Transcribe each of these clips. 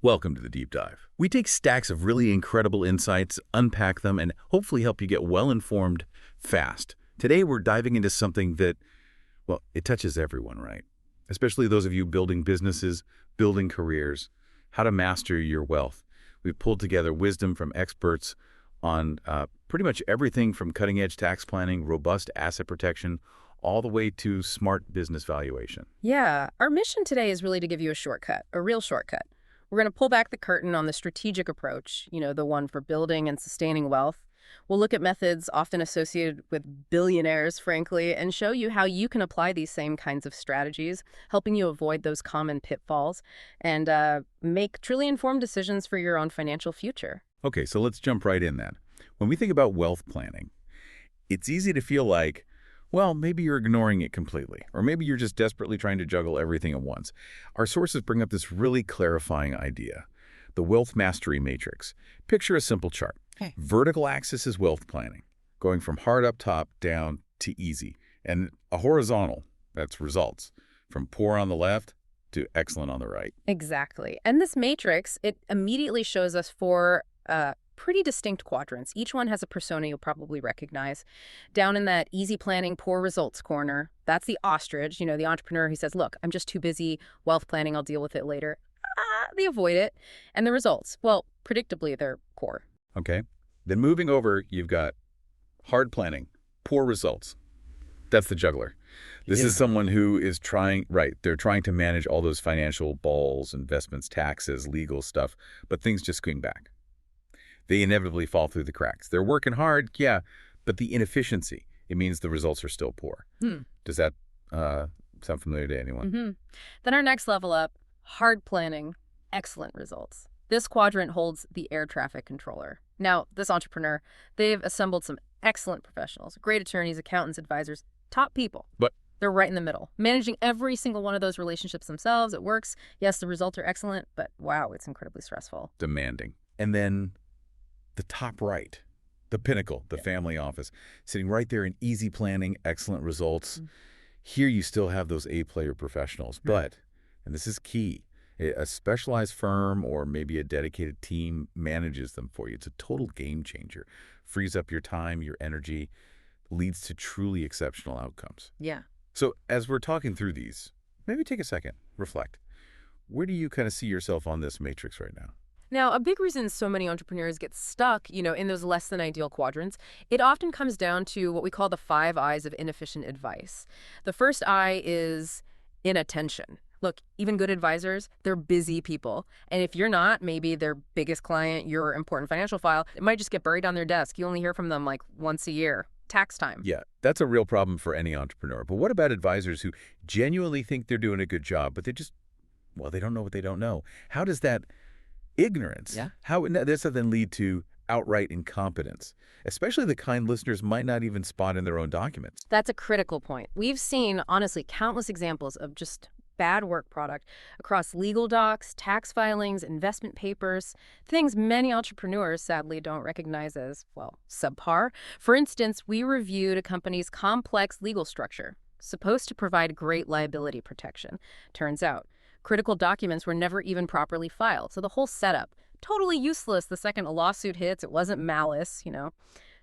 Welcome to the Deep Dive. We take stacks of really incredible insights, unpack them, and hopefully help you get well-informed fast. Today, we're diving into something that, well, it touches everyone, right? Especially those of you building businesses, building careers, how to master your wealth. We've pulled together wisdom from experts on pretty much everything from cutting-edge tax planning, robust asset protection, all the way to smart business valuation. Yeah, our mission today is really to give you a shortcut, a real shortcut. We're going to pull back the curtain on the strategic approach, the one for building and sustaining wealth. We'll look at methods often associated with billionaires, frankly, and show you how you can apply these same kinds of strategies, helping you avoid those common pitfalls and make truly informed decisions for your own financial future. Okay, so let's jump right in then. When we think about wealth planning, it's easy to feel like, well, maybe you're ignoring it completely, or maybe you're just desperately trying to juggle everything at once. Our sources bring up this really clarifying idea, the wealth mastery matrix. Picture a simple chart. Okay. Vertical axis is wealth planning, going from hard up top down to easy, and a horizontal, that's results, from poor on the left to excellent on the right. Exactly. And this matrix, it immediately shows us four pretty distinct quadrants. Each one has a persona you'll probably recognize. Down in that easy planning, poor results corner, that's the ostrich, the entrepreneur who says, look, I'm just too busy wealth planning, I'll deal with it later. They avoid it. And the results, well, predictably, they're poor. Okay. Then moving over, you've got hard planning, poor results. That's the juggler. This is someone who is trying, they're trying to manage all those financial balls, investments, taxes, legal stuff, but things just swing back. They inevitably fall through the cracks. They're working hard, yeah, but the inefficiency, it means the results are still poor. Does that sound familiar to anyone? Then our next level up, hard planning, excellent results. This quadrant holds the air traffic controller. Now, this entrepreneur, they've assembled some excellent professionals, great attorneys, accountants, advisors, top people. But they're right in the middle, managing every single one of those relationships themselves. It works. Yes, the results are excellent, but wow, it's incredibly stressful. demanding. And then the top right, the pinnacle, the family office, sitting right there in easy planning, excellent results. Here you still have those A-player professionals, but, and this is key, a specialized firm or maybe a dedicated team manages them for you. It's a total game changer. Frees up your time, your energy, leads to truly exceptional outcomes. Yeah. So as we're talking through these, maybe take a second, reflect. Where do you kind of see yourself on this matrix right now? Now, a big reason so many entrepreneurs get stuck, in those less than ideal quadrants, it often comes down to what we call the 5 I's of inefficient advice. The first I is inattention. Look, even good advisors, they're busy people. And if you're not, maybe their biggest client, your important financial file, it might just get buried on their desk. You only hear from them like once a year. Tax time. Yeah, that's a real problem for any entrepreneur. But what about advisors who genuinely think they're doing a good job, but they don't know what they don't know? How does that ignorance, how does that then lead to outright incompetence, especially the kind listeners might not even spot in their own documents? That's a critical point. We've seen, honestly, countless examples of just bad work product across legal docs, tax filings, investment papers, things many entrepreneurs sadly don't recognize as, well, subpar. For instance, we reviewed a company's complex legal structure, supposed to provide great liability protection. Turns out, critical documents were never even properly filed, so the whole setup, totally useless the second a lawsuit hits. It wasn't malice,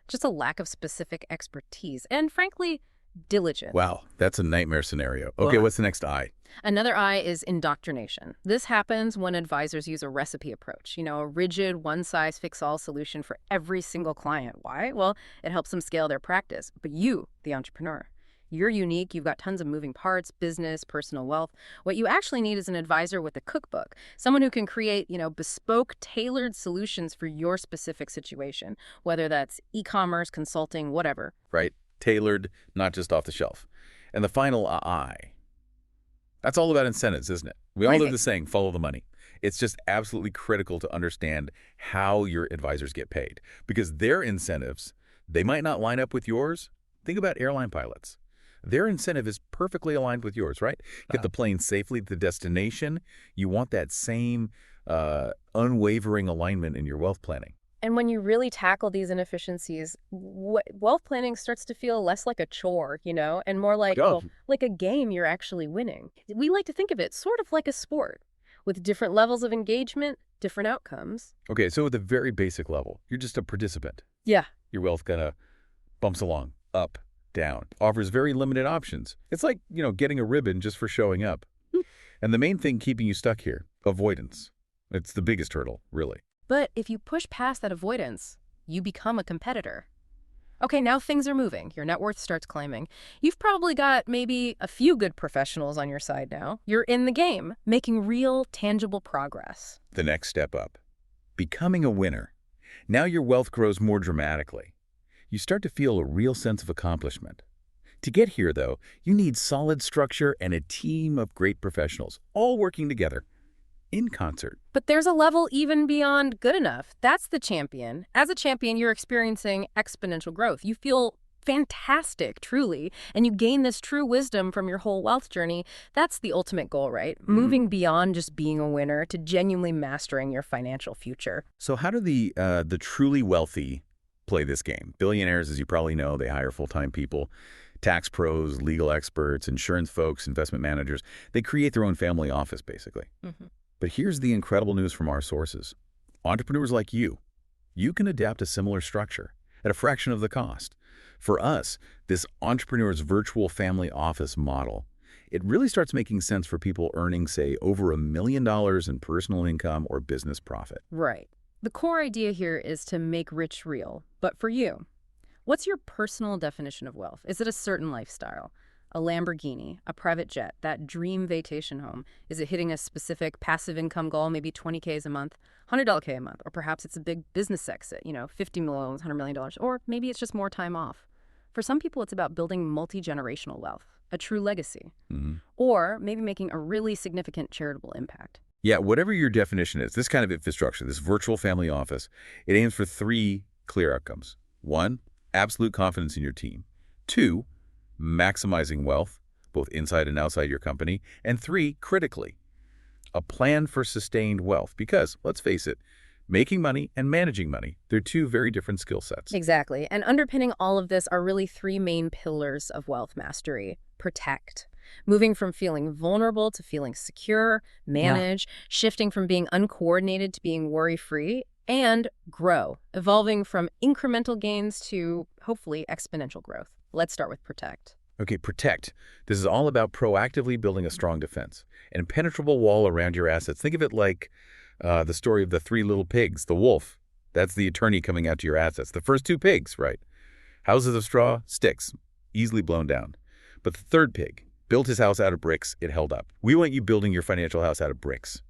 just a lack of specific expertise and, frankly, diligence. Wow, that's a nightmare scenario. Okay, what's the next I? Another I is indoctrination. This happens when advisors use a recipe approach, a rigid one-size-fits-all solution for every single client. Why? Well, it helps them scale their practice. But you, the entrepreneur, you're unique. You've got tons of moving parts, business, personal wealth. What you actually need is an advisor with a cookbook, someone who can create, bespoke, tailored solutions for your specific situation, whether that's e-commerce, consulting, whatever. Right. Tailored, not just off the shelf. And the final I, that's all about incentives, isn't it? We all know the saying, follow the money. It's just absolutely critical to understand how your advisors get paid because their incentives, they might not line up with yours. Think about airline pilots. Their incentive is perfectly aligned with yours, right? Get the plane safely to the destination. You want that same unwavering alignment in your wealth planning. And when you really tackle these inefficiencies, wealth planning starts to feel less like a chore, and more like, like a game you're actually winning. We like to think of it sort of like a sport. With different levels of engagement, different outcomes. Okay, so at the very basic level, you're just a participant. Yeah. Your wealth kind of bumps along, up, down, offers very limited options. It's like, getting a ribbon just for showing up. And the main thing keeping you stuck here, avoidance. It's the biggest hurdle, really. But if you push past that avoidance, you become a competitor. Okay, now things are moving. Your net worth starts climbing. You've probably got maybe a few good professionals on your side now. You're in the game, making real, tangible progress. The next step up, becoming a winner. Now your wealth grows more dramatically. You start to feel a real sense of accomplishment. To get here, though, you need solid structure and a team of great professionals, all working together, in concert. But there's a level even beyond good enough. That's the champion. As a champion, you're experiencing exponential growth. You feel fantastic, truly, and you gain this true wisdom from your whole wealth journey. That's the ultimate goal, right? Moving beyond just being a winner to genuinely mastering your financial future. So how do the truly wealthy play this game? Billionaires, as you probably know, they hire full-time people. Tax pros, legal experts, insurance folks, investment managers. They create their own family office, basically. But here's the incredible news from our sources. Entrepreneurs like you can adapt a similar structure at a fraction of the cost. For us, this entrepreneur's virtual family office model, it really starts making sense for people earning, say, over $1 million in personal income or business profit. Right. The core idea here is to make rich real. But for you, what's your personal definition of wealth? Is it a certain lifestyle? A Lamborghini, a private jet, that dream vacation home? Is it hitting a specific passive income goal, maybe $20K a month, $100K a month? Or perhaps it's a big business exit, $50 million, $100 million. Or maybe it's just more time off. For some people, it's about building multi-generational wealth, a true legacy. Or maybe making a really significant charitable impact. Yeah, whatever your definition is, this kind of infrastructure, this virtual family office, it aims for 3 clear outcomes. 1, absolute confidence in your team. 2, maximizing wealth, both inside and outside your company. And 3, critically, a plan for sustained wealth. Because, let's face it, making money and managing money, they're 2 very different skill sets. Exactly. And underpinning all of this are really 3 main pillars of wealth mastery. Protect. Moving from feeling vulnerable to feeling secure. Manage. Shifting from being uncoordinated to being worry-free. And grow. Evolving from incremental gains to, hopefully, exponential growth. Let's start with protect. Okay, protect. This is all about proactively building a strong defense, an impenetrable wall around your assets. Think of it like the story of the 3 little pigs, the wolf. That's the attorney coming out to your assets. The first 2 pigs, right? Houses of straw, sticks, easily blown down. But the 3rd pig built his house out of bricks. It held up. We want you building your financial house out of bricks,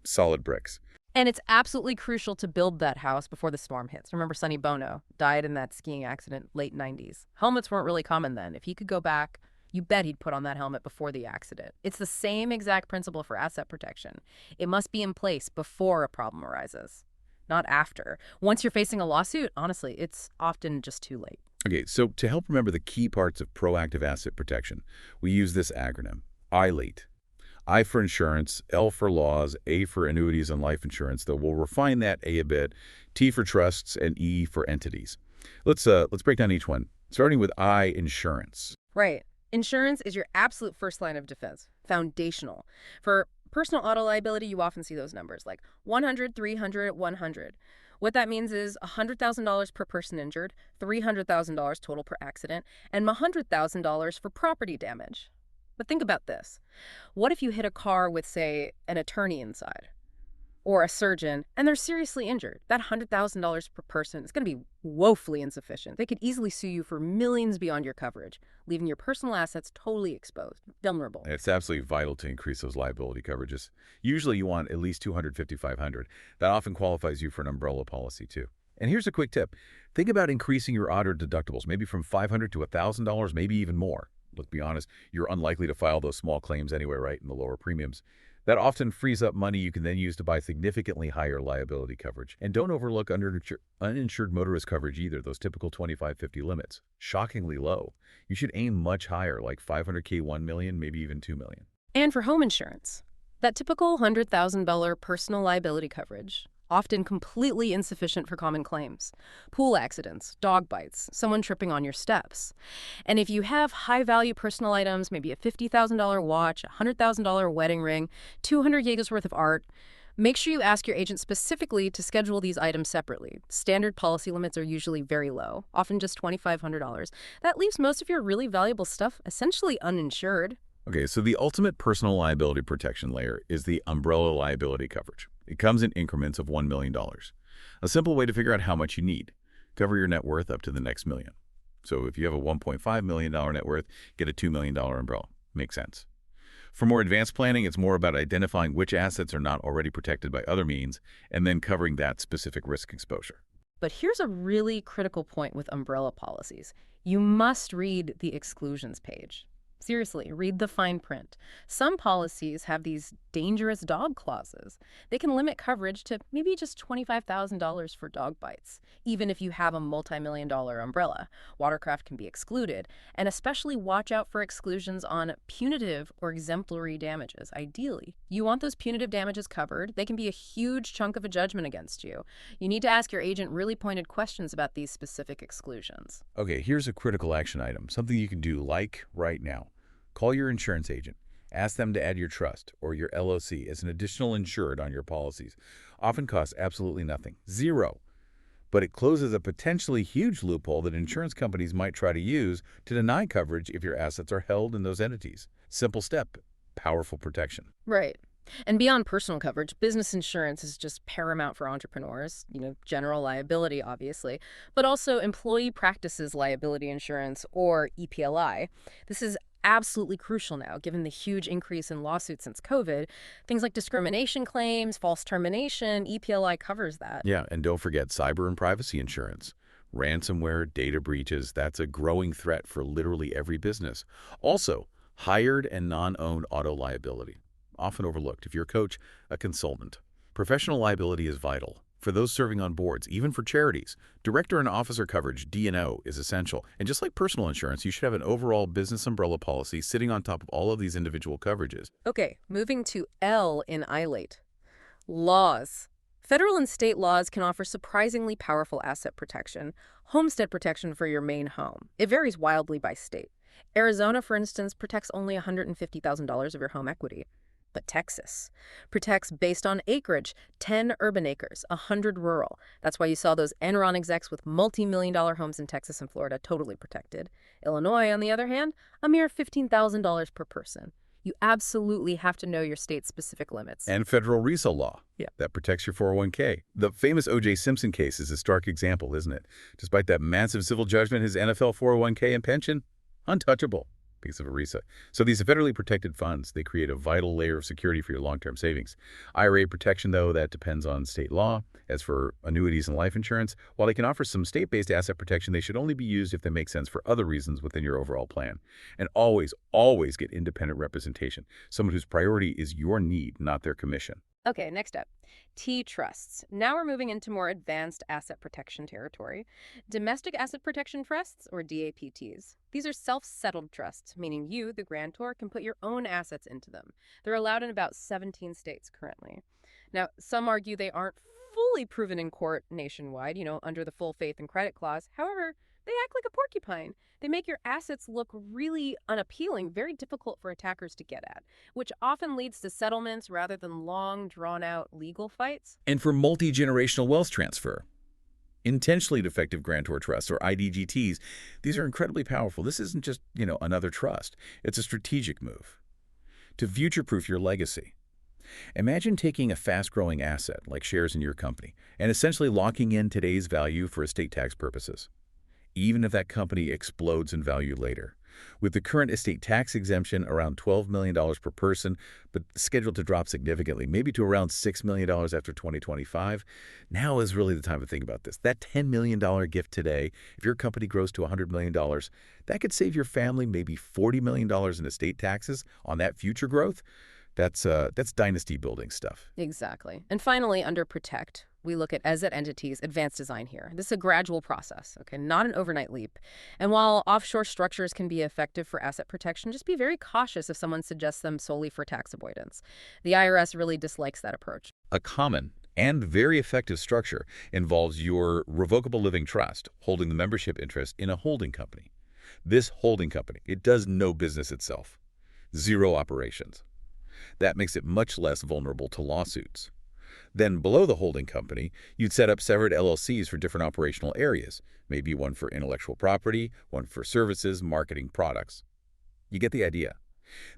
solid bricks. And it's absolutely crucial to build that house before the storm hits. Remember Sonny Bono died in that skiing accident, late 90s. Helmets weren't really common then. If he could go back, you bet he'd put on that helmet before the accident. It's the same exact principle for asset protection. It must be in place before a problem arises, not after. Once you're facing a lawsuit, honestly, it's often just too late. Okay, so to help remember the key parts of proactive asset protection, we use this acronym, ILATE. I for insurance, L for laws, A for annuities and life insurance, though we'll refine that A bit, T for trusts, and E for entities. Let's break down each one, starting with I, insurance. Right. Insurance is your absolute first line of defense, foundational. For personal auto liability, you often see those numbers like 100, 300, 100. What that means is $100,000 per person injured, $300,000 total per accident, and $100,000 for property damage. But think about this. What if you hit a car with, say, an attorney inside or a surgeon and they're seriously injured? That $100,000 per person is going to be woefully insufficient. They could easily sue you for millions beyond your coverage, leaving your personal assets totally exposed, vulnerable. It's absolutely vital to increase those liability coverages. Usually you want at least $250, $500. That often qualifies you for an umbrella policy too. And here's a quick tip. Think about increasing your auto deductibles, maybe from $500 to $1,000, maybe even more. Let's be honest, you're unlikely to file those small claims anyway, right, in the lower premiums. That often frees up money you can then use to buy significantly higher liability coverage. And don't overlook uninsured motorist coverage either, those typical 25-50 limits. Shockingly low. You should aim much higher, like $500K, $1 million, maybe even $2 million. And for home insurance, that typical $100,000 personal liability coverage, often completely insufficient for common claims. Pool accidents, dog bites, someone tripping on your steps. And if you have high-value personal items, maybe a $50,000 watch, a $100,000 wedding ring, 200 gigas worth of art, make sure you ask your agent specifically to schedule these items separately. Standard policy limits are usually very low, often just $2,500. That leaves most of your really valuable stuff essentially uninsured. Okay, so the ultimate personal liability protection layer is the umbrella liability coverage. It comes in increments of $1 million. A simple way to figure out how much you need. Cover your net worth up to the next million. So if you have a $1.5 million net worth, get a $2 million umbrella. Makes sense. For more advanced planning, it's more about identifying which assets are not already protected by other means and then covering that specific risk exposure. But here's a really critical point with umbrella policies. You must read the exclusions page. Seriously, read the fine print. Some policies have these dangerous dog clauses. They can limit coverage to maybe just $25,000 for dog bites, even if you have a multi-million-dollar umbrella. Watercraft can be excluded, and especially watch out for exclusions on punitive or exemplary damages, ideally. You want those punitive damages covered. They can be a huge chunk of a judgment against you. You need to ask your agent really pointed questions about these specific exclusions. Okay, here's a critical action item, something you can do like right now. Call your insurance agent. Ask them to add your trust or your LOC as an additional insured on your policies. Often costs absolutely nothing, zero. But it closes a potentially huge loophole that insurance companies might try to use to deny coverage if your assets are held in those entities. Simple step, powerful protection. Right. And beyond personal coverage, business insurance is just paramount for entrepreneurs, general liability, obviously, but also employee practices liability insurance, or EPLI. This is absolutely crucial now, given the huge increase in lawsuits since COVID. Things like discrimination claims, false termination, EPLI covers that. Yeah, and don't forget cyber and privacy insurance. Ransomware, data breaches, that's a growing threat for literally every business. Also, hired and non-owned auto liability. Often overlooked if you're a coach, a consultant. Professional liability is vital. For those serving on boards, even for charities, director and officer coverage, D&O, is essential. And just like personal insurance, you should have an overall business umbrella policy sitting on top of all of these individual coverages. Okay, moving to L in ILATE. Laws. Federal and state laws can offer surprisingly powerful asset protection, homestead protection for your main home. It varies wildly by state. Arizona, for instance, protects only $150,000 of your home equity. But Texas protects based on acreage, 10 urban acres, 100 rural. That's why you saw those Enron execs with multi-million-dollar homes in Texas and Florida totally protected. Illinois, on the other hand, a mere $15,000 per person. You absolutely have to know your state's specific limits. And federal resale law. Yeah. That protects your 401k. The famous O.J. Simpson case is a stark example, isn't it? Despite that massive civil judgment, his NFL 401k and pension, untouchable. Because of ERISA. So these federally protected funds, they create a vital layer of security for your long-term savings. IRA protection, though, that depends on state law. As for annuities and life insurance, while they can offer some state-based asset protection, they should only be used if they make sense for other reasons within your overall plan. And always, always get independent representation. Someone whose priority is your need, not their commission. Okay, next up, T-trusts. Now we're moving into more advanced asset protection territory. Domestic asset protection trusts, or DAPTs. These are self-settled trusts, meaning you, the grantor, can put your own assets into them. They're allowed in about 17 states currently. Now, some argue they aren't fully proven in court nationwide, under the full faith and credit clause. However, they act like a porcupine. They make your assets look really unappealing, very difficult for attackers to get at, which often leads to settlements rather than long, drawn-out legal fights. And for multi-generational wealth transfer, intentionally defective grantor trusts, or IDGTs, these are incredibly powerful. This isn't just, another trust. It's a strategic move to future-proof your legacy. Imagine taking a fast-growing asset, like shares in your company, and essentially locking in today's value for estate tax purposes, even if that company explodes in value later. With the current estate tax exemption around $12 million per person, but scheduled to drop significantly, maybe to around $6 million after 2025, now is really the time to think about this. That $10 million gift today, if your company grows to $100 million, that could save your family maybe $40 million in estate taxes on that future growth. That's dynasty building stuff. Exactly. And finally, under Protect, we look at as entities, advanced design here. This is a gradual process, okay, not an overnight leap. And while offshore structures can be effective for asset protection, just be very cautious if someone suggests them solely for tax avoidance. The IRS really dislikes that approach. A common And very effective structure involves your revocable living trust, holding the membership interest in a holding company. This holding company, it does no business itself. Zero operations. That makes it much less vulnerable to lawsuits. Then below the holding company, you'd set up separate LLCs for different operational areas, maybe one for intellectual property, one for services, marketing, products. You get the idea.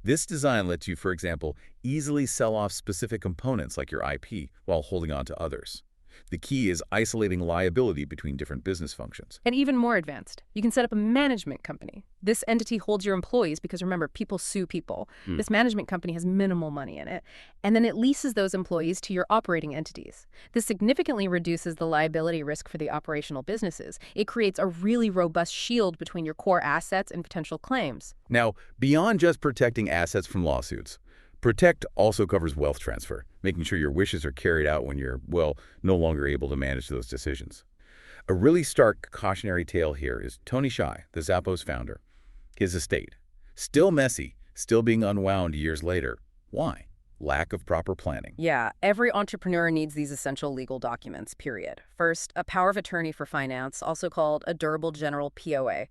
This design lets you, for example, easily sell off specific components like your IP while holding on to others. The key is isolating liability between different business functions. And even more advanced, you can set up a management company. This entity holds your employees because, remember, people sue people. This management company has minimal money in it. And then it leases those employees to your operating entities. This significantly reduces the liability risk for the operational businesses. It creates a really robust shield between your core assets and potential claims. Now, beyond just protecting assets from lawsuits, Protect also covers wealth transfer, making sure your wishes are carried out when you're, well, no longer able to manage those decisions. A really stark cautionary tale here is Tony Hsieh, the Zappos founder. His estate, still messy, still being unwound years later. Why? Lack of proper planning. Yeah, every entrepreneur needs these essential legal documents, period. First, a power of attorney for finance, also called a durable general POA.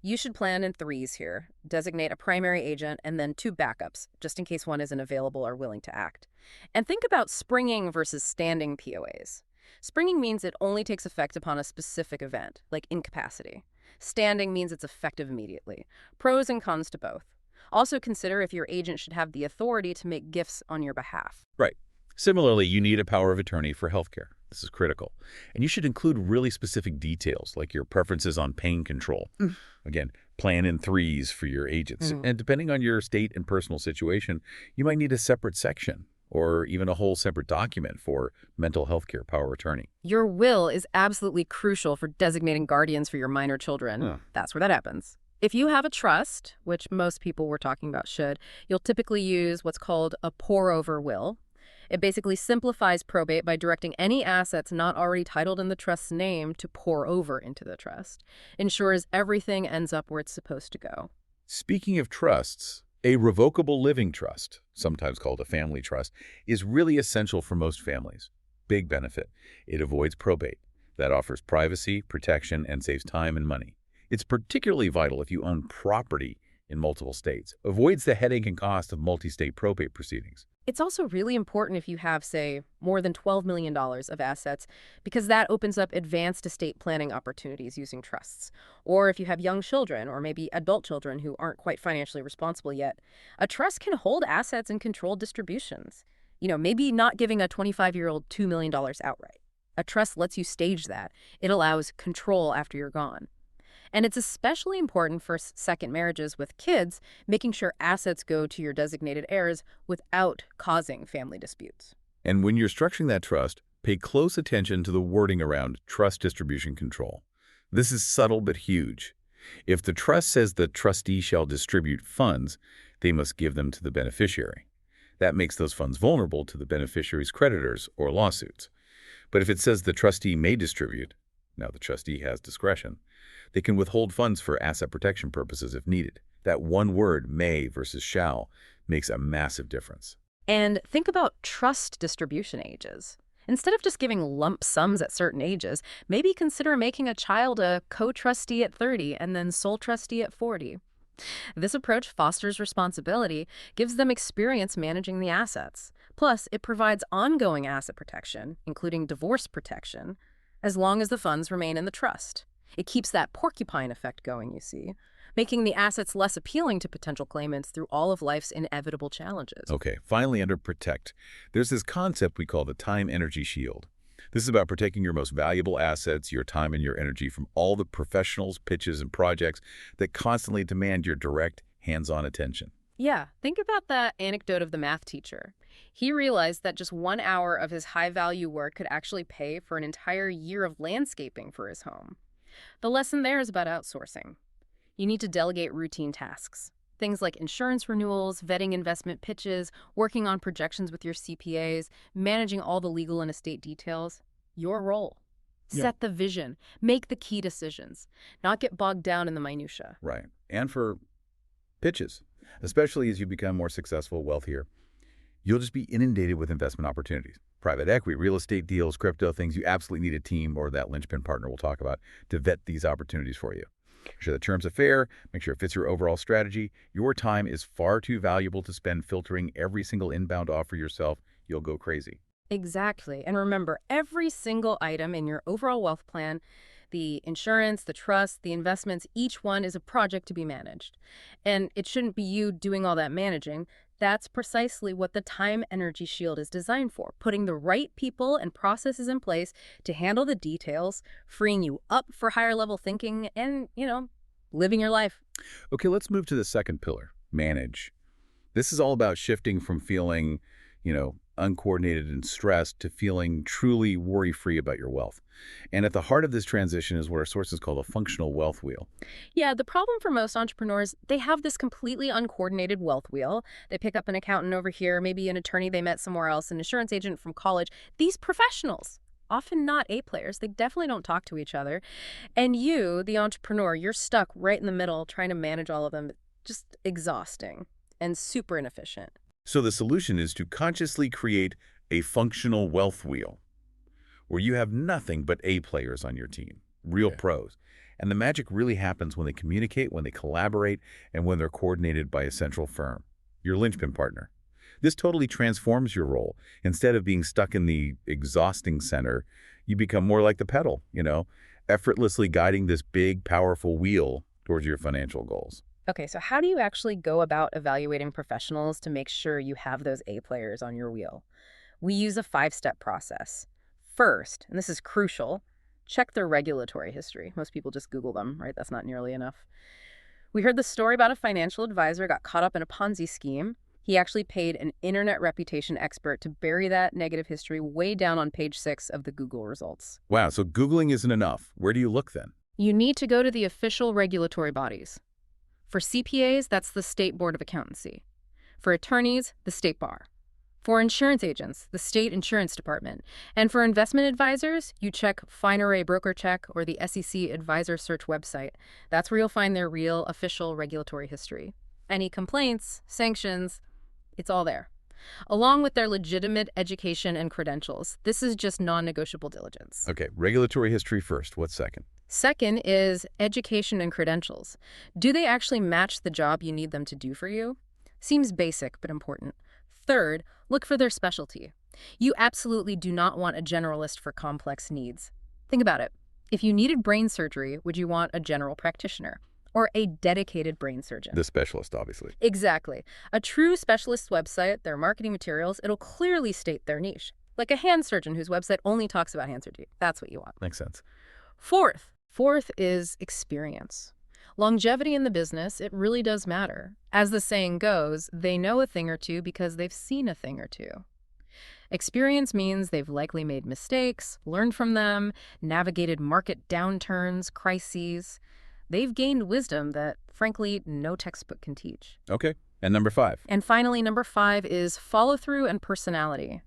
You should plan in threes here. Designate a primary agent and then 2 backups, just in case one isn't available or willing to act. And think about springing versus standing POAs. Springing means it only takes effect upon a specific event, like incapacity. Standing means it's effective immediately. Pros and cons to both. Also consider if your agent should have the authority to make gifts on your behalf. Right. Similarly, you need a power of attorney for healthcare. This is critical. And you should include really specific details, like your preferences on pain control. Again, plan in threes for your agents. And depending on your state and personal situation, you might need a separate section or even a whole separate document for mental health care power of attorney. Your will is absolutely crucial for designating guardians for your minor children. That's where that happens. If you have a trust, which most people we're talking about should, you'll typically use what's called a pour-over will. It basically simplifies probate by directing any assets not already titled in the trust's name to pour over into the trust. Ensures everything ends up where it's supposed to go. Speaking of trusts, a revocable living trust, sometimes called a family trust, is really essential for most families. Big benefit. It avoids probate. That offers privacy, protection, and saves time and money. It's particularly vital if you own property in multiple states. Avoids the headache and cost of multi-state probate proceedings. It's also really important if you have, say, more than $12 million of assets, because that opens up advanced estate planning opportunities using trusts. Or if you have young children, or maybe adult children who aren't quite financially responsible yet, a trust can hold assets and control distributions. You know, maybe not giving a 25-year-old $2 million outright. A trust lets you stage that. It allows control after you're gone. And it's especially important for second marriages with kids, making sure assets go to your designated heirs without causing family disputes. And when you're structuring that trust, pay close attention to the wording around trust distribution control. This is subtle but huge. If the trust says the trustee shall distribute funds, they must give them to the beneficiary. That makes those funds vulnerable to the beneficiary's creditors or lawsuits. But if it says the trustee may distribute, now the trustee has discretion, they can withhold funds for asset protection purposes if needed. That one word, may versus shall, makes a massive difference. And think about trust distribution ages. Instead of just giving lump sums at certain ages, maybe consider making a child a co-trustee at 30 and then sole trustee at 40. This approach fosters responsibility, gives them experience managing the assets. Plus, it provides ongoing asset protection, including divorce protection, as long as the funds remain in the trust. It keeps that porcupine effect going, you see, making the assets less appealing to potential claimants through all of life's inevitable challenges. Okay, finally under protect, there's this concept we call the time-energy shield. This is about protecting your most valuable assets, your time and your energy from all the professionals, pitches, and projects that constantly demand your direct, hands-on attention. Yeah, think about that anecdote of the math teacher. He realized that just 1 hour of his high-value work could actually pay for an entire year of landscaping for his home. The lesson there is about outsourcing. You need to delegate routine tasks. Things like insurance renewals, vetting investment pitches, working on projections with your CPAs, managing all the legal and estate details. Your role. Set the vision. Make the key decisions. Not get bogged down in the minutia. Right. And for pitches, especially as you become more successful, wealthier, You'll just be inundated with investment opportunities. Private equity, real estate deals, crypto things. You absolutely need a team or that linchpin partner we'll talk about to vet these opportunities for you. Make sure the terms are fair. Make sure it fits your overall strategy. Your time is far too valuable to spend filtering every single inbound offer yourself. You'll go crazy. Exactly. And remember, every single item in your overall wealth plan, the insurance, the trust, the investments, each one is a project to be managed. And it shouldn't be you doing all that managing. That's precisely what the time energy shield is designed for, putting the right people and processes in place to handle the details, freeing you up for higher level thinking and, living your life. Okay, let's move to the second pillar, manage. This is all about shifting from feeling, uncoordinated and stressed to feeling truly worry-free about your wealth. And at the heart of this transition is what our sources call a functional wealth wheel. Yeah, the problem for most entrepreneurs, they have this completely uncoordinated wealth wheel. They pick up an accountant over here, maybe an attorney they met somewhere else, an insurance agent from college. These professionals, often not A players, they definitely don't talk to each other. And you, the entrepreneur, you're stuck right in the middle trying to manage all of them. Just exhausting and super inefficient. So the solution is to consciously create a functional wealth wheel where you have nothing but A players on your team, real pros. And the magic really happens when they communicate, when they collaborate, and when they're coordinated by a central firm, your linchpin partner. This totally transforms your role. Instead of being stuck in the exhausting center, you become more like the pedal, effortlessly guiding this big, powerful wheel towards your financial goals. Okay, so how do you actually go about evaluating professionals to make sure you have those A players on your wheel? We use a 5-step process. First, and this is crucial, check their regulatory history. Most people just Google them, right? That's not nearly enough. We heard the story about a financial advisor got caught up in a Ponzi scheme. He actually paid an internet reputation expert to bury that negative history way down on page 6 of the Google results. Wow, so Googling isn't enough. Where do you look then? You need to go to the official regulatory bodies. For CPAs, that's the State Board of Accountancy. For attorneys, the State Bar. For insurance agents, the State Insurance Department. And for investment advisors, you check FineArray Broker Check or the SEC Advisor Search website. That's where you'll find their real official regulatory history. Any complaints, sanctions, it's all there. Along with their legitimate education and credentials. This is just non-negotiable diligence. Okay, regulatory history first. What's second? Second is education and credentials. Do they actually match the job you need them to do for you? Seems basic, but important. Third, look for their specialty. You absolutely do not want a generalist for complex needs. Think about it. If you needed brain surgery, would you want a general practitioner or a dedicated brain surgeon? The specialist, obviously. Exactly. A true specialist's website, their marketing materials, it'll clearly state their niche. Like a hand surgeon whose website only talks about hand surgery. That's what you want. Makes sense. Fourth is experience. Longevity in the business, it really does matter. As the saying goes, they know a thing or two because they've seen a thing or two. Experience means they've likely made mistakes, learned from them, navigated market downturns, crises. They've gained wisdom that, frankly, no textbook can teach. Okay. And number 5? And finally, number 5 is follow-through and personality.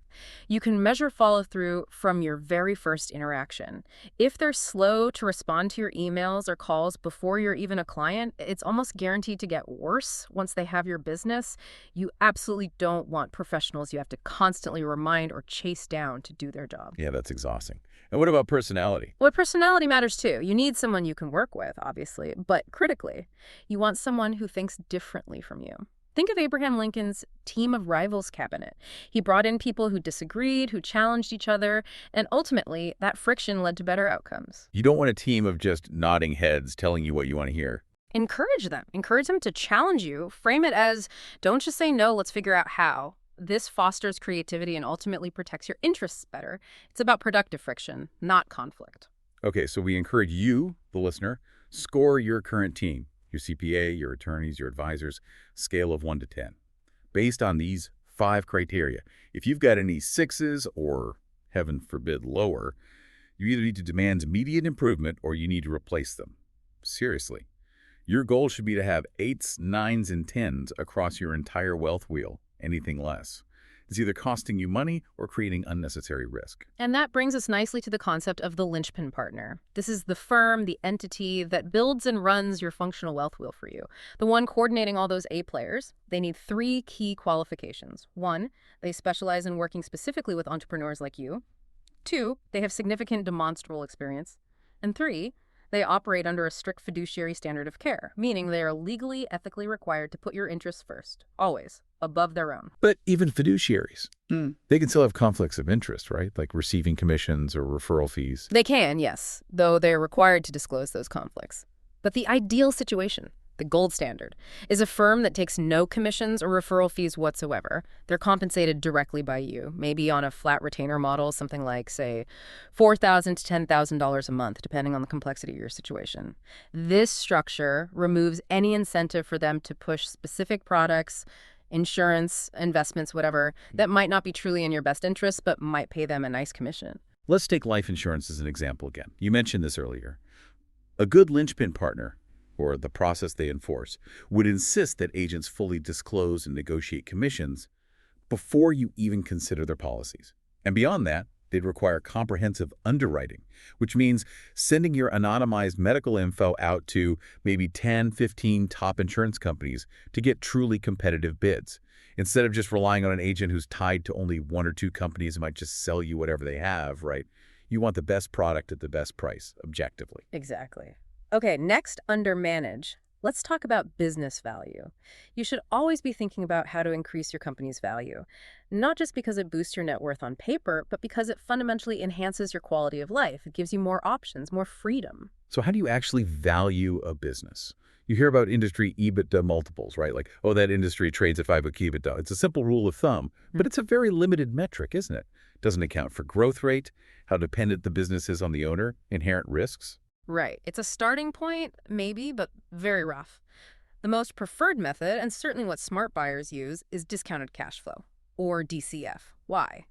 You can measure follow-through from your very first interaction. If they're slow to respond to your emails or calls before you're even a client, it's almost guaranteed to get worse once they have your business. You absolutely don't want professionals you have to constantly remind or chase down to do their job. Yeah, that's exhausting. And what about personality? Well, personality matters too. You need someone you can work with, obviously, but critically, you want someone who thinks differently from you. Think of Abraham Lincoln's team of rivals cabinet. He brought in people who disagreed, who challenged each other, and ultimately, that friction led to better outcomes. You don't want a team of just nodding heads telling you what you want to hear. Encourage them. Encourage them to challenge you. Frame it as, don't just say no, let's figure out how. This fosters creativity and ultimately protects your interests better. It's about productive friction, not conflict. Okay, so we encourage you, the listener, score your current team. Your CPA, your attorneys, your advisors, scale of 1 to 10. Based on these 5 criteria, if you've got any 6s or, heaven forbid, lower, you either need to demand immediate improvement or you need to replace them. Seriously. Your goal should be to have 8s, 9s, and 10s across your entire wealth wheel, anything less. is either costing you money or creating unnecessary risk. And that brings us nicely to the concept of the linchpin partner. This is the firm, the entity that builds and runs your functional wealth wheel for you. The one coordinating all those A players. They need 3 key qualifications. 1, they specialize in working specifically with entrepreneurs like you. 2, they have significant demonstrable experience. And 3, they operate under a strict fiduciary standard of care, meaning they are legally, ethically required to put your interests first, always, above their own. But even fiduciaries, they can still have conflicts of interest, right? Like receiving commissions or referral fees. They can, yes, though they're required to disclose those conflicts. But the ideal situation, the gold standard, is a firm that takes no commissions or referral fees whatsoever. They're compensated directly by you, maybe on a flat retainer model, something like, say, $4,000 to $10,000 a month, depending on the complexity of your situation. This structure removes any incentive for them to push specific products, insurance, investments, whatever, that might not be truly in your best interest, but might pay them a nice commission. Let's take life insurance as an example again. You mentioned this earlier. A good linchpin partner, or the process they enforce, would insist that agents fully disclose and negotiate commissions before you even consider their policies. And beyond that, they'd require comprehensive underwriting, which means sending your anonymized medical info out to maybe 10, 15 top insurance companies to get truly competitive bids, instead of just relying on an agent who's tied to only 1 or 2 companies and might just sell you whatever they have, right? You want the best product at the best price, objectively. Exactly. Okay, next, under manage. Let's talk about business value. You should always be thinking about how to increase your company's value, not just because it boosts your net worth on paper, but because it fundamentally enhances your quality of life. It gives you more options, more freedom. So how do you actually value a business? You hear about industry EBITDA multiples, right? Like, oh, that industry trades at 5-book EBITDA. It's a simple rule of thumb, but it's a very limited metric, isn't it? Doesn't account for growth rate, how dependent the business is on the owner, inherent risks. Right. It's a starting point, maybe, but very rough. The most preferred method, and certainly what smart buyers use, is discounted cash flow, or DCF. Why?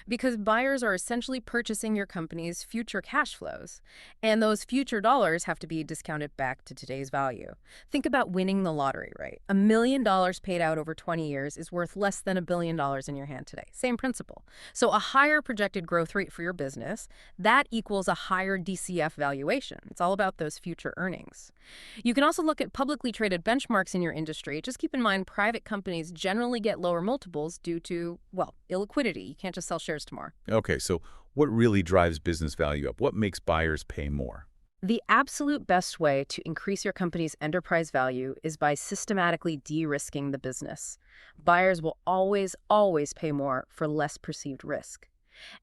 Because buyers are essentially purchasing your company's future cash flows, and those future dollars have to be discounted back to today's value. Think about winning the lottery, right? $1 million paid out over 20 years is worth less than $1 billion in your hand today. Same principle. So a higher projected growth rate for your business, that equals a higher DCF valuation. It's all about those future earnings. You can also look at publicly traded benchmarks in your industry. Just keep in mind private companies generally get lower multiples due to, well, illiquidity. You can't just sell shares tomorrow. Okay, so what really drives business value up? What makes buyers pay more? The absolute best way to increase your company's enterprise value is by systematically de-risking the business. Buyers will always, always pay more for less perceived risk.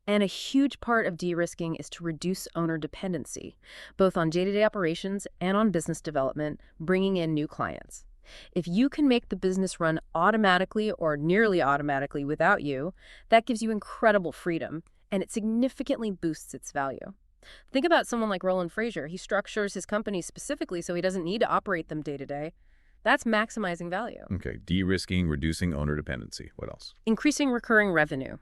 And a huge part of de-risking is to reduce owner dependency, both on day-to-day operations and on business development, bringing in new clients. If you can make the business run automatically or nearly automatically without you, that gives you incredible freedom, and it significantly boosts its value. Think about someone like Roland Frazier. He structures his companies specifically so he doesn't need to operate them day to day. That's maximizing value. Okay, de-risking, reducing owner dependency. What else? Increasing recurring revenue.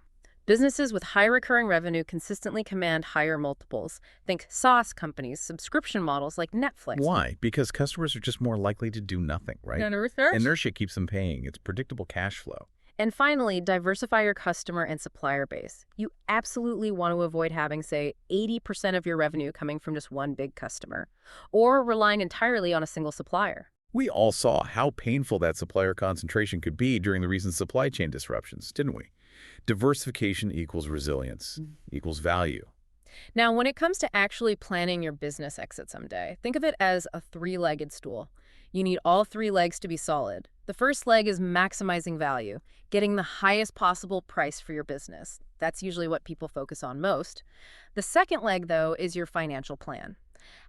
Businesses with high recurring revenue consistently command higher multiples. Think SaaS companies, subscription models like Netflix. Why? Because customers are just more likely to do nothing, right? Inertia keeps them paying. It's predictable cash flow. And finally, diversify your customer and supplier base. You absolutely want to avoid having, say, 80% of your revenue coming from just one big customer, or relying entirely on a single supplier. We all saw how painful that supplier concentration could be during the recent supply chain disruptions, didn't we? Diversification equals resilience, equals value. Now, when it comes to actually planning your business exit someday, think of it as a 3-legged stool. You need all 3 legs to be solid. The first leg is maximizing value, getting the highest possible price for your business. That's usually what people focus on most. The second leg, though, is your financial plan.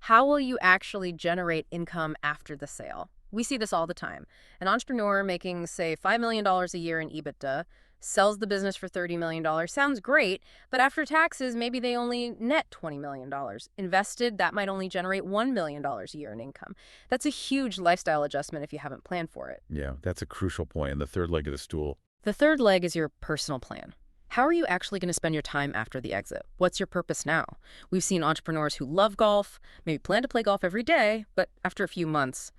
How will you actually generate income after the sale? We see this all the time. An entrepreneur making, say, $5 million a year in EBITDA sells the business for $30 million. Sounds great, but after taxes, maybe they only net $20 million. Invested, that might only generate $1 million a year in income. That's a huge lifestyle adjustment if you haven't planned for it. Yeah, that's a crucial point. And the third leg of the stool. The third leg is your personal plan. How are you actually going to spend your time after the exit? What's your purpose now? We've seen entrepreneurs who love golf, maybe plan to play golf every day, but after a few months,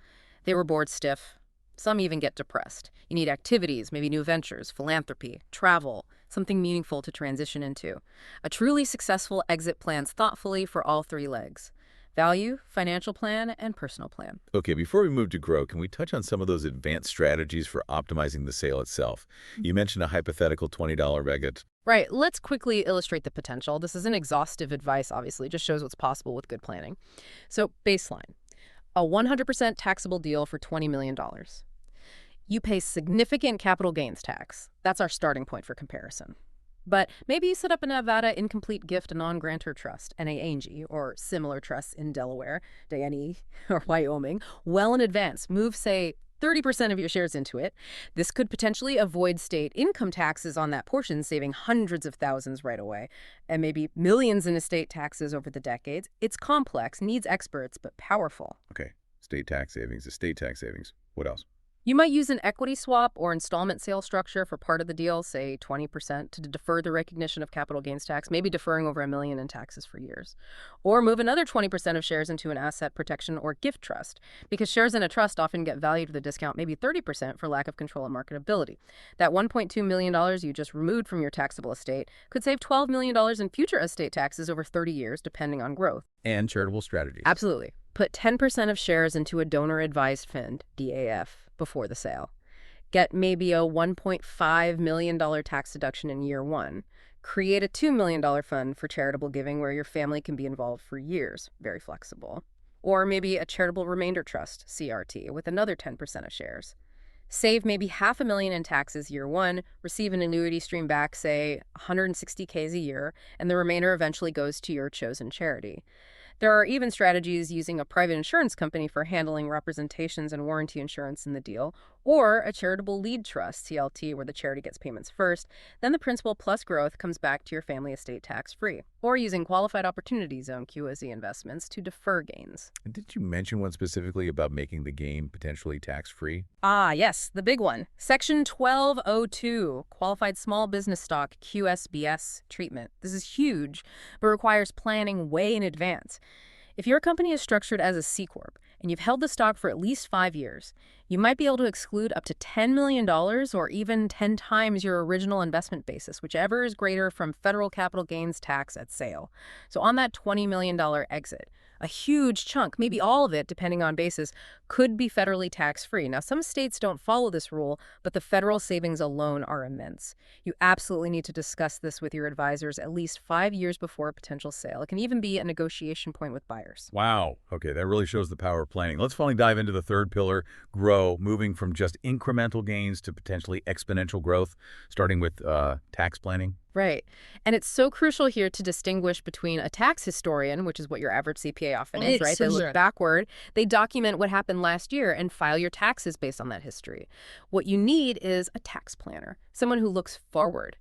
they were bored stiff. Some even get depressed. You need activities, maybe new ventures, philanthropy, travel, something meaningful to transition into. A truly successful exit plans thoughtfully for all three legs: value, financial plan, and personal plan. Okay, before we move to grow, can we touch on some of those advanced strategies for optimizing the sale itself? You mentioned a hypothetical $20 exit. Right, let's quickly illustrate the potential. This isn't exhaustive advice, obviously, just shows what's possible with good planning. So, baseline, a 100% taxable deal for $20 million. You pay significant capital gains tax. That's our starting point for comparison. But maybe you set up a Nevada Incomplete Gift Non-Grantor Trust, NANG, or similar trusts in Delaware, DNE, or Wyoming, well in advance. Move, say, 30% of your shares into it. This could potentially avoid state income taxes on that portion, saving hundreds of thousands right away, and maybe millions in estate taxes over the decades. It's complex, needs experts, but powerful. Okay, estate tax savings. What else? You might use an equity swap or installment sale structure for part of the deal, say 20%, to defer the recognition of capital gains tax, maybe deferring over $1 million in taxes for years. Or move another 20% of shares into an asset protection or gift trust, because shares in a trust often get valued with a discount, maybe 30% for lack of control and marketability. That $1.2 million you just removed from your taxable estate could save $12 million in future estate taxes over 30 years, depending on growth. And charitable strategies. Absolutely. Put 10% of shares into a donor-advised fund, DAF, before the sale. Get maybe a $1.5 million tax deduction in year one. Create a $2 million fund for charitable giving where your family can be involved for years. Very flexible. Or maybe a charitable remainder trust, CRT, with another 10% of shares. Save maybe $500,000 in taxes year one, receive an annuity stream back, say $160K a year, and the remainder eventually goes to your chosen charity. There are even strategies using a private insurance company for handling representations and warranty insurance in the deal, or a charitable lead trust, CLT, where the charity gets payments first, then the principal plus growth comes back to your family estate tax-free, or using qualified opportunity zone QOZ investments to defer gains. And did you mention one specifically about making the gain potentially tax-free? Ah, yes, the big one. Section 1202, Qualified Small Business Stock, QSBS treatment. This is huge, but requires planning way in advance. If your company is structured as a C Corp and you've held the stock for at least 5 years, you might be able to exclude up to $10 million or even 10 times your original investment basis, whichever is greater, from federal capital gains tax at sale. So on that $20 million exit, a huge chunk, maybe all of it, depending on basis, could be federally tax-free. Now, some states don't follow this rule, but the federal savings alone are immense. You absolutely need to discuss this with your advisors at least 5 years before a potential sale. It can even be a negotiation point with buyers. Wow. Okay, that really shows the power of planning. Let's finally dive into the third pillar, grow, moving from just incremental gains to potentially exponential growth, starting with tax planning. Right. And it's so crucial here to distinguish between a tax historian, which is what your average CPA often is, right? They look backward, they document what happened last year and file your taxes based on that history. What you need is a tax planner, someone who looks forward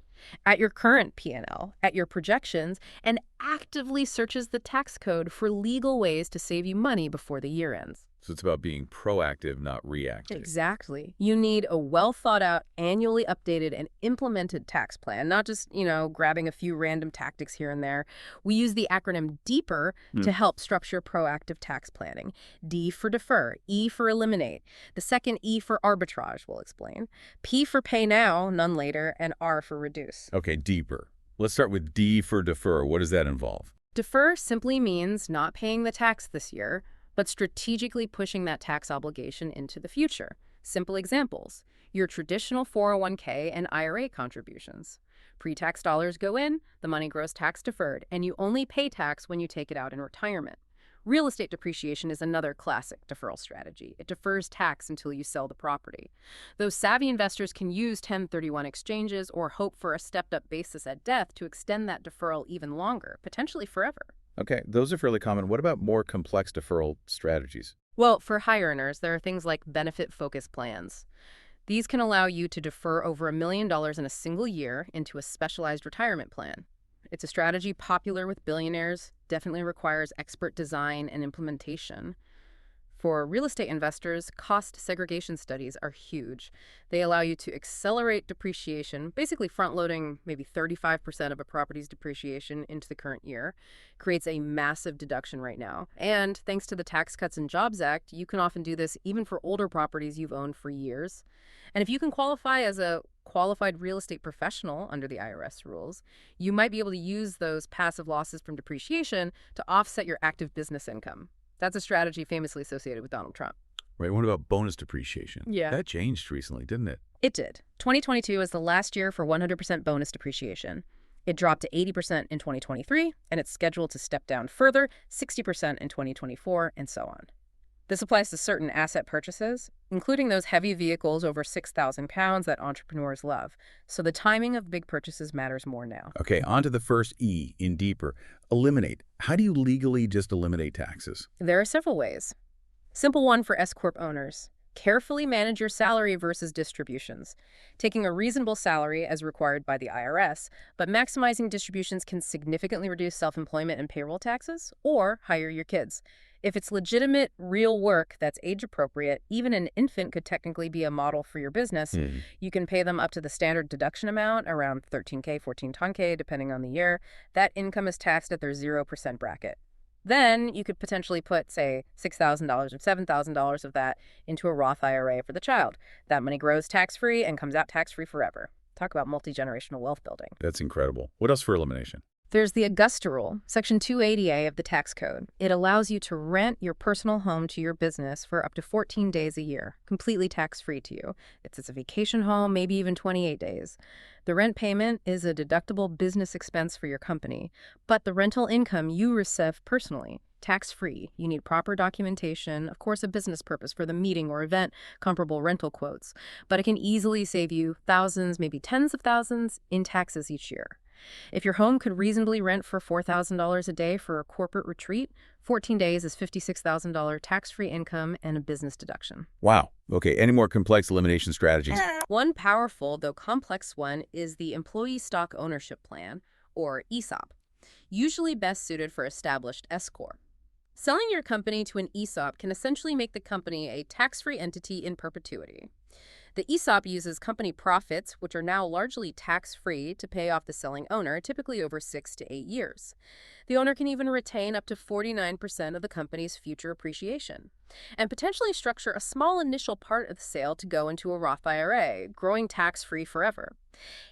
at your current P&L, at your projections, and actively searches the tax code for legal ways to save you money before the year ends. So it's about being proactive, not reactive. Exactly. You need a well-thought-out, annually updated, and implemented tax plan, not just, grabbing a few random tactics here and there. We use the acronym DEEPER to help structure proactive tax planning. D for defer, E for eliminate. The second E for arbitrage, we'll explain. P for pay now, none later, and R for reduce. Okay, deeper. Let's start with D for defer. What does that involve? Defer simply means not paying the tax this year, but strategically pushing that tax obligation into the future. Simple examples: your traditional 401k and IRA contributions. Pre-tax dollars go in, the money grows tax deferred, and you only pay tax when you take it out in retirement. Real estate depreciation is another classic deferral strategy. It defers tax until you sell the property. Those savvy investors can use 1031 exchanges or hope for a stepped-up basis at death to extend that deferral even longer, potentially forever. Okay, those are fairly common. What about more complex deferral strategies? Well, for high earners, there are things like benefit-focused plans. These can allow you to defer over $1 million in a single year into a specialized retirement plan. It's a strategy popular with billionaires, definitely requires expert design and implementation. For real estate investors, cost segregation studies are huge. They allow you to accelerate depreciation, basically front-loading maybe 35% of a property's depreciation into the current year. Creates a massive deduction right now. And thanks to the Tax Cuts and Jobs Act, you can often do this even for older properties you've owned for years. And if you can qualify as a qualified real estate professional under the IRS rules, you might be able to use those passive losses from depreciation to offset your active business income. That's a strategy famously associated with Donald Trump. Right. What about bonus depreciation? Yeah. That changed recently, didn't it? It did. 2022 was the last year for 100% bonus depreciation. It dropped to 80% in 2023, and it's scheduled to step down further, 60% in 2024, and so on. This applies to certain asset purchases, including those heavy vehicles over 6,000 pounds that entrepreneurs love. So the timing of big purchases matters more now. Okay, on to the first E in deeper. Eliminate. How do you legally just eliminate taxes? There are several ways. Simple one for S-Corp owners. Carefully manage your salary versus distributions. Taking a reasonable salary as required by the IRS, but maximizing distributions can significantly reduce self-employment and payroll taxes, or hire your kids. If it's legitimate, real work that's age-appropriate, even an infant could technically be a model for your business. You can pay them up to the standard deduction amount, around $13K, $14K, depending on the year. That income is taxed at their 0% bracket. Then you could potentially put, say, $6,000 or $7,000 of that into a Roth IRA for the child. That money grows tax-free and comes out tax-free forever. Talk about multi-generational wealth building. That's incredible. What else for elimination? There's the Augusta Rule, Section 280A of the tax code. It allows you to rent your personal home to your business for up to 14 days a year, completely tax-free to you. It's a vacation home, maybe even 28 days. The rent payment is a deductible business expense for your company, but the rental income you receive personally, tax-free. You need proper documentation, of course a business purpose for the meeting or event, comparable rental quotes, but it can easily save you thousands, maybe tens of thousands in taxes each year. If your home could reasonably rent for $4,000 a day for a corporate retreat, 14 days is $56,000 tax-free income and a business deduction. Wow. Okay, any more complex elimination strategies? One powerful, though complex one, is the Employee Stock Ownership Plan, or ESOP, usually best suited for established S-Corp. Selling your company to an ESOP can essentially make the company a tax-free entity in perpetuity. The ESOP uses company profits, which are now largely tax-free, to pay off the selling owner, typically over 6 to 8 years. The owner can even retain up to 49% of the company's future appreciation, and potentially structure a small initial part of the sale to go into a Roth IRA, growing tax-free forever.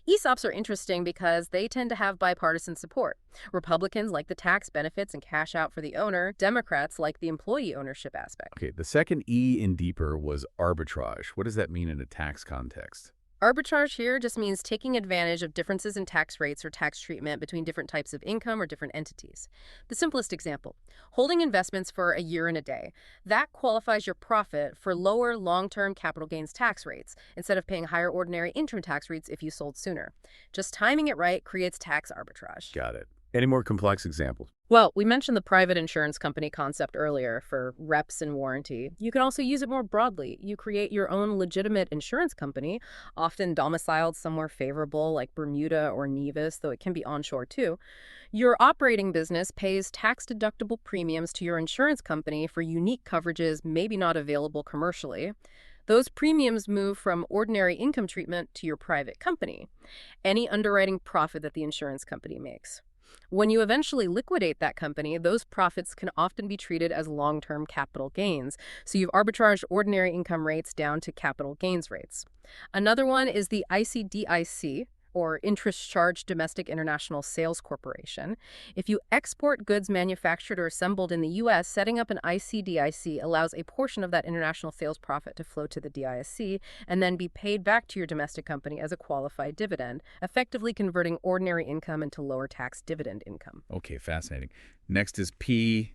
ESOPs are interesting because they tend to have bipartisan support. Republicans like the tax benefits and cash out for the owner. Democrats like the employee ownership aspect. Okay, the second E in deeper was arbitrage. What does that mean in a tax context? Arbitrage here just means taking advantage of differences in tax rates or tax treatment between different types of income or different entities. The simplest example, holding investments for a year and a day. That qualifies your profit for lower long-term capital gains tax rates instead of paying higher ordinary interim tax rates if you sold sooner. Just timing it right creates tax arbitrage. Got it. Any more complex examples? Well, we mentioned the private insurance company concept earlier for reps and warranty. You can also use it more broadly. You create your own legitimate insurance company, often domiciled somewhere favorable like Bermuda or Nevis, though it can be onshore too. Your operating business pays tax-deductible premiums to your insurance company for unique coverages maybe not available commercially. Those premiums move from ordinary income treatment to your private company, any underwriting profit that the insurance company makes. When you eventually liquidate that company, those profits can often be treated as long-term capital gains. So you've arbitraged ordinary income rates down to capital gains rates. Another one is the ICDIC, or Interest Charged Domestic International Sales Corporation. If you export goods manufactured or assembled in the U.S., setting up an ICDIC allows a portion of that international sales profit to flow to the DISC and then be paid back to your domestic company as a qualified dividend, effectively converting ordinary income into lower tax dividend income. Okay, fascinating. Next is P,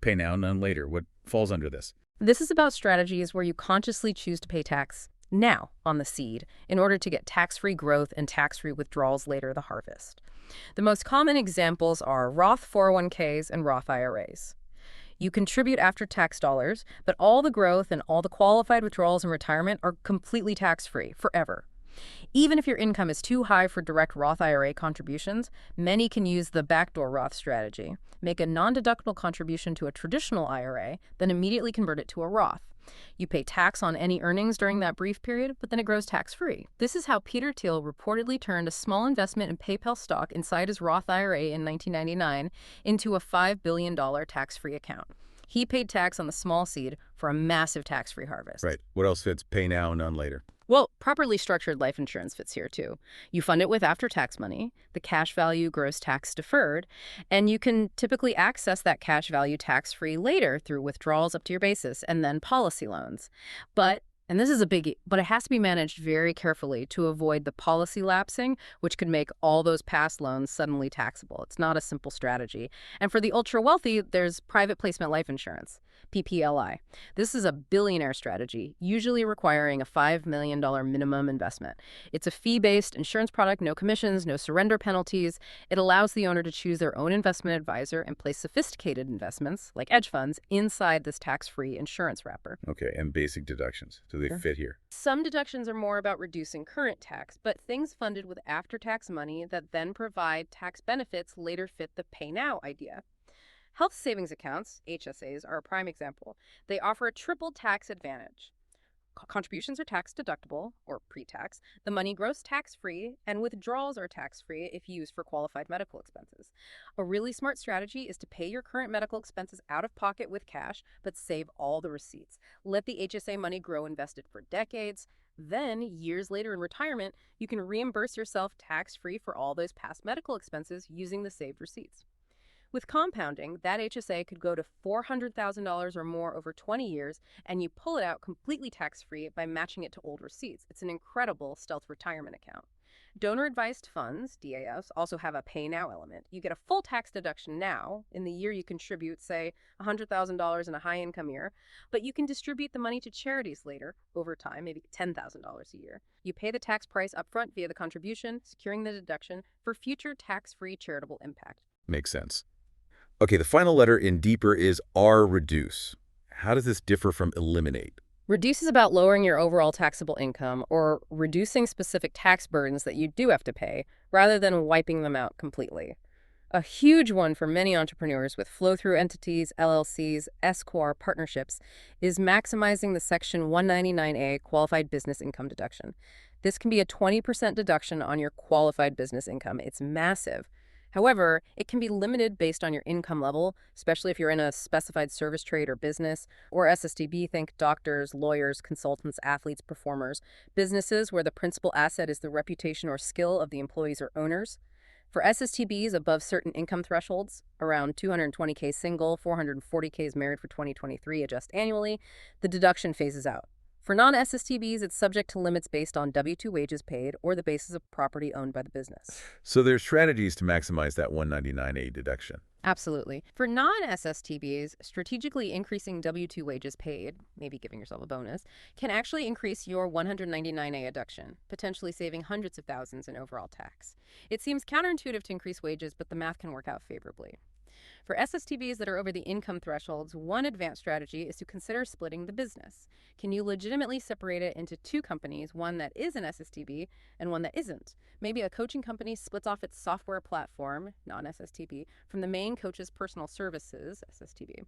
pay now, none later. What falls under this? This is about strategies where you consciously choose to pay tax now on the seed in order to get tax-free growth and tax-free withdrawals later the harvest. The most common examples are Roth 401ks and Roth IRAs. You contribute after-tax dollars, but all the growth and all the qualified withdrawals in retirement are completely tax-free forever. Even if your income is too high for direct Roth IRA contributions, many can use the backdoor Roth strategy. Make a non-deductible contribution to a traditional IRA, then immediately convert it to a Roth. You pay tax on any earnings during that brief period, but then it grows tax-free. This is how Peter Thiel reportedly turned a small investment in PayPal stock inside his Roth IRA in 1999 into a $5 billion tax-free account. He paid tax on the small seed for a massive tax-free harvest. Right. What else fits? Pay now, none later. Well, properly structured life insurance fits here too. You fund it with after-tax money, the cash value grows tax deferred, and you can typically access that cash value tax-free later through withdrawals up to your basis and then policy loans. But, and this is a biggie, but it has to be managed very carefully to avoid the policy lapsing, which could make all those past loans suddenly taxable. It's not a simple strategy. And for the ultra-wealthy, there's private placement life insurance. PPLI. This is a billionaire strategy, usually requiring a $5 million minimum investment. It's a fee-based insurance product, no commissions, no surrender penalties. It allows the owner to choose their own investment advisor and place sophisticated investments, like hedge funds, inside this tax-free insurance wrapper. Okay, and basic deductions. Do they fit here? Some deductions are more about reducing current tax, but things funded with after-tax money that then provide tax benefits later fit the pay now idea. Health savings accounts, HSAs, are a prime example. They offer a triple tax advantage. Contributions are tax deductible, or pre-tax. The money grows tax-free, and withdrawals are tax-free if used for qualified medical expenses. A really smart strategy is to pay your current medical expenses out of pocket with cash, but save all the receipts. Let the HSA money grow invested for decades. Then, years later in retirement, you can reimburse yourself tax-free for all those past medical expenses using the saved receipts. With compounding, that HSA could go to $400,000 or more over 20 years, and you pull it out completely tax-free by matching it to old receipts. It's an incredible stealth retirement account. Donor-advised funds, DAFs, also have a pay-now element. You get a full tax deduction now, in the year you contribute, say, $100,000 in a high-income year, but you can distribute the money to charities later, over time, maybe $10,000 a year. You pay the tax price upfront via the contribution, securing the deduction for future tax-free charitable impact. Makes sense. Okay, the final letter in deeper is R, reduce. How does this differ from eliminate? Reduce is about lowering your overall taxable income or reducing specific tax burdens that you do have to pay, rather than wiping them out completely. A huge one for many entrepreneurs with flow-through entities, LLCs, S-Corp, partnerships, is maximizing the Section 199A qualified business income deduction. This can be a 20% deduction on your qualified business income. It's massive. However, it can be limited based on your income level, especially if you're in a specified service trade or business, or SSTB, think doctors, lawyers, consultants, athletes, performers, businesses where the principal asset is the reputation or skill of the employees or owners. For SSTBs above certain income thresholds, around 220K single, 440K married for 2023, adjust annually, the deduction phases out. For non-SSTBs, it's subject to limits based on W-2 wages paid or the basis of property owned by the business. So there's strategies to maximize that 199A deduction. Absolutely. For non-SSTBs, strategically increasing W-2 wages paid, maybe giving yourself a bonus, can actually increase your 199A deduction, potentially saving hundreds of thousands in overall tax. It seems counterintuitive to increase wages, but the math can work out favorably. For SSTBs that are over the income thresholds, one advanced strategy is to consider splitting the business. Can you legitimately separate it into two companies, one that is an SSTB and one that isn't? Maybe a coaching company splits off its software platform, non-SSTB, from the main coach's personal services, SSTB.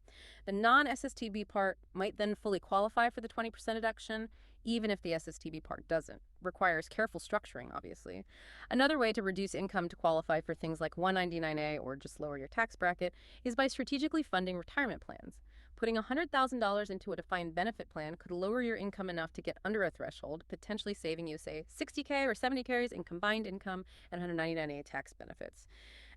The non-SSTB part might then fully qualify for the 20% deduction, even if the SSTB part doesn't. Requires careful structuring, obviously. Another way to reduce income to qualify for things like 199A or just lower your tax bracket is by strategically funding retirement plans. Putting $100,000 into a defined benefit plan could lower your income enough to get under a threshold, potentially saving you, say, 60K or 70Ks in combined income and 199A tax benefits.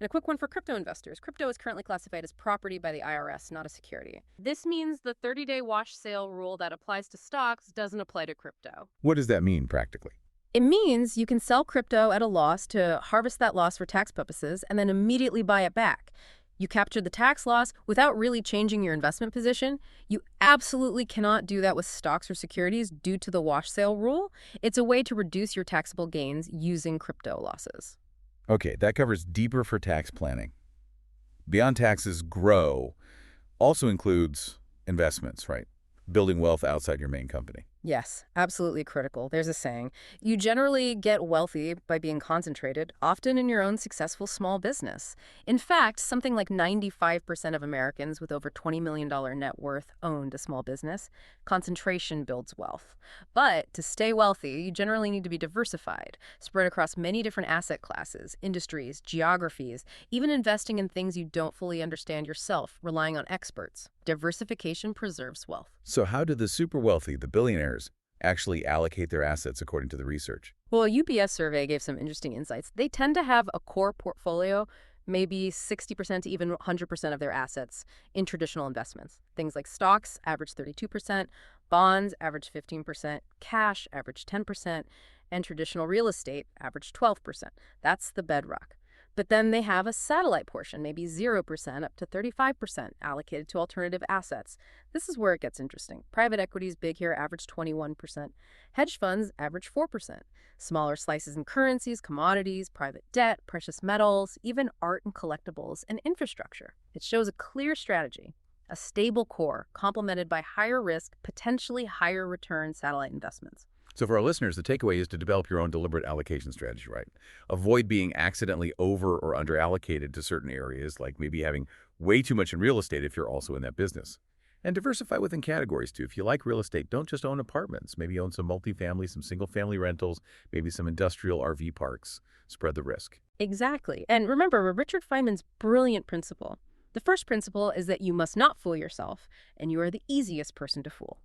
And a quick one for crypto investors. Crypto is currently classified as property by the IRS, not a security. This means the 30-day wash sale rule that applies to stocks doesn't apply to crypto. What does that mean practically? It means you can sell crypto at a loss to harvest that loss for tax purposes and then immediately buy it back. You captured the tax loss without really changing your investment position. You absolutely cannot do that with stocks or securities due to the wash sale rule. It's a way to reduce your taxable gains using crypto losses. Okay, that covers deeper for tax planning. Beyond taxes, grow also includes investments, right? Building wealth outside your main company. Yes, absolutely critical. There's a saying, you generally get wealthy by being concentrated, often in your own successful small business. In fact, something like 95% of Americans with over $20 million net worth owned a small business. Concentration builds wealth. But to stay wealthy, you generally need to be diversified, spread across many different asset classes, industries, geographies, even investing in things you don't fully understand yourself, relying on experts. Diversification preserves wealth. So how do the super wealthy, the billionaires, actually allocate their assets according to the research? Well, a UBS survey gave some interesting insights. They tend to have a core portfolio, maybe 60% to even 100% of their assets in traditional investments. Things like stocks average 32%, bonds average 15%, cash average 10%, and traditional real estate average 12%. That's the bedrock. But then they have a satellite portion, maybe 0% up to 35% allocated to alternative assets. This is where it gets interesting. Private equities, big here, average 21%. Hedge funds average 4%. Smaller slices in currencies, commodities, private debt, precious metals, even art and collectibles, and infrastructure. It shows a clear strategy, a stable core, complemented by higher risk, potentially higher return satellite investments. So for our listeners, the takeaway is to develop your own deliberate allocation strategy, right? Avoid being accidentally over or under allocated to certain areas, like maybe having way too much in real estate if you're also in that business. And diversify within categories too. If you like real estate, don't just own apartments. Maybe own some multifamily, some single-family rentals, maybe some industrial RV parks. Spread the risk. Exactly. And remember Richard Feynman's brilliant principle. The first principle is that you must not fool yourself, and you are the easiest person to fool.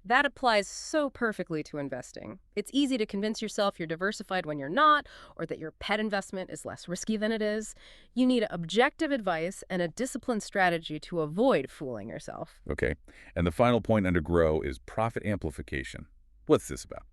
That applies so perfectly to investing. It's easy to convince yourself you're diversified when you're not, or that your pet investment is less risky than it is. You need objective advice and a disciplined strategy to avoid fooling yourself. Okay. And the final point under grow is profit amplification. What's this about?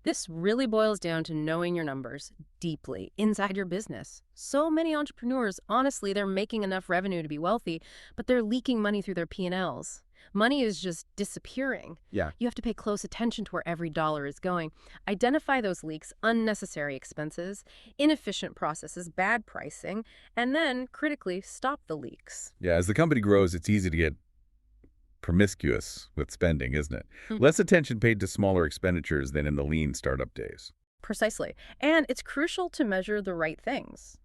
This really boils down to knowing your numbers deeply inside your business. So many entrepreneurs, honestly, they're making enough revenue to be wealthy, but they're leaking money through their P&Ls. Money is just disappearing. Yeah. You have to pay close attention to where every dollar is going. Identify those leaks, unnecessary expenses, inefficient processes, bad pricing, and then, critically, stop the leaks. Yeah, as the company grows, it's easy to get promiscuous with spending, isn't it? Mhm. Less attention paid to smaller expenditures than in the lean startup days. Precisely. And it's crucial to measure the right things.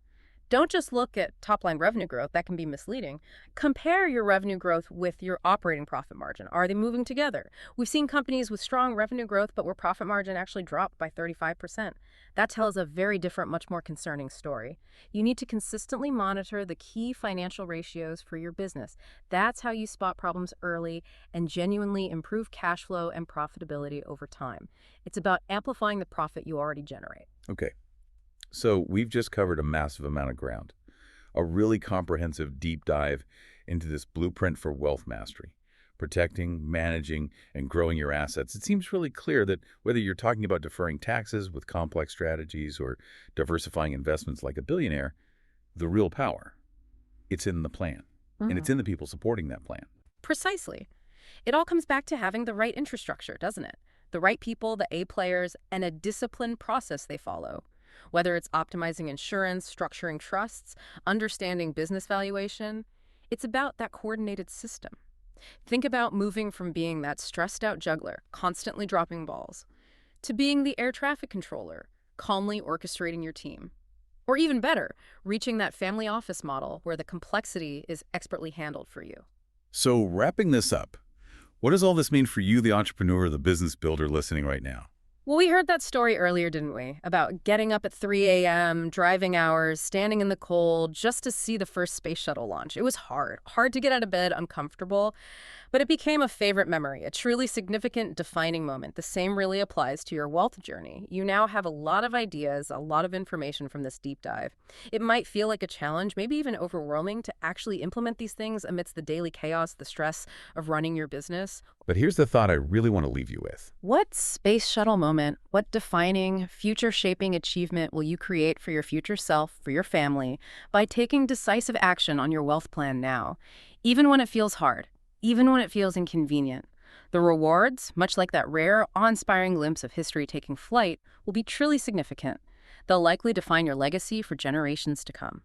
Don't just look at top-line revenue growth. That can be misleading. Compare your revenue growth with your operating profit margin. Are they moving together? We've seen companies with strong revenue growth, but where profit margin actually dropped by 35%. That tells a very different, much more concerning story. You need to consistently monitor the key financial ratios for your business. That's how you spot problems early and genuinely improve cash flow and profitability over time. It's about amplifying the profit you already generate. Okay. So we've just covered a massive amount of ground, a really comprehensive deep dive into this blueprint for wealth mastery, protecting, managing, and growing your assets. It seems really clear that whether you're talking about deferring taxes with complex strategies or diversifying investments like a billionaire, the real power, it's in the plan, and it's in the people supporting that plan. Precisely. It all comes back to having the right infrastructure, doesn't it? The right people, the A players, and a disciplined process they follow. Whether it's optimizing insurance, structuring trusts, understanding business valuation, it's about that coordinated system. Think about moving from being that stressed out juggler, constantly dropping balls, to being the air traffic controller, calmly orchestrating your team. Or even better, reaching that family office model where the complexity is expertly handled for you. So wrapping this up, what does all this mean for you, the entrepreneur, the business builder listening right now? Well, we heard that story earlier, didn't we? About getting up at 3 a.m., driving hours, standing in the cold, just to see the first space shuttle launch. It was hard to get out of bed, uncomfortable, but it became a favorite memory, a truly significant, defining moment. The same really applies to your wealth journey. You now have a lot of ideas, a lot of information from this deep dive. It might feel like a challenge, maybe even overwhelming, to actually implement these things amidst the daily chaos, the stress of running your business. But here's the thought I really want to leave you with. What space shuttle moment, what defining, future-shaping achievement will you create for your future self, for your family, by taking decisive action on your wealth plan now? Even when it feels hard, even when it feels inconvenient. The rewards, much like that rare, awe-inspiring glimpse of history taking flight, will be truly significant. They'll likely define your legacy for generations to come.